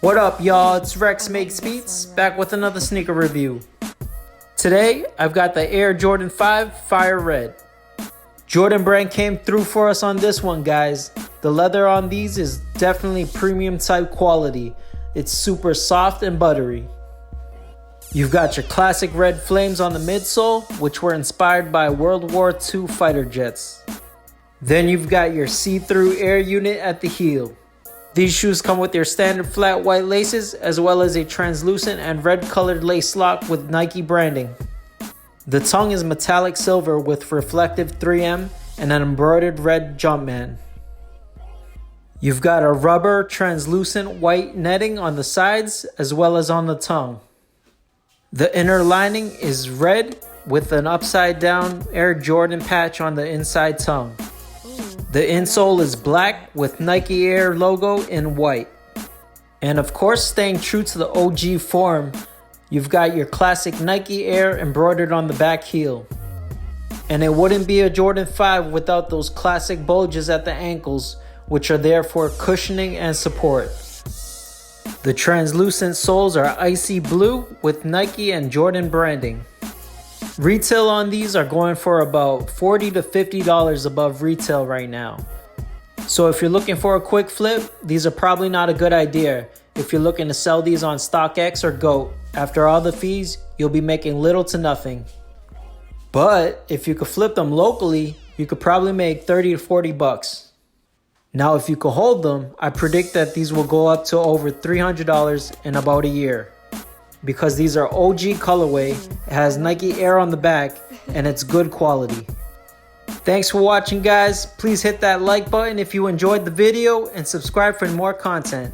What up, y'all? It's RexMakesBeats back with another sneaker review. Today, I've got the Air Jordan 5 Fire Red. Jordan brand came through for us on this one, guys. The leather on these is definitely premium type quality. It's super soft and buttery. You've got your classic red flames on the midsole, which were inspired by World War II fighter jets. Then you've got your see-through air unit at the heel. These shoes come with your standard flat white laces as well as a translucent and red colored lace lock with Nike branding. The tongue is metallic silver with reflective 3M and an embroidered red Jumpman. You've got a rubber translucent white netting on the sides as well as on the tongue. The inner lining is red with an upside down Air Jordan patch on the inside tongue. The insole is black with Nike Air logo in white. And of course, staying true to the OG form, you've got your classic Nike Air embroidered on the back heel. And it wouldn't be a Jordan 5 without those classic bulges at the ankles, which are there for cushioning and support. The translucent soles are icy blue with Nike and Jordan branding. Retail on these are going for about $40 to $50 above retail right now. So if you're looking for a quick flip, these are probably not a good idea. If you're looking to sell these on StockX or GOAT, after all the fees, you'll be making little to nothing. But if you could flip them locally, you could probably make 30 to 40 bucks. Now if you could hold them, I predict that these will go up to over $300 in about a year. Because these are OG colorway, it has Nike Air on the back, and it's good quality. Thanks for watching, guys. Please hit that like button if you enjoyed the video and subscribe for more content.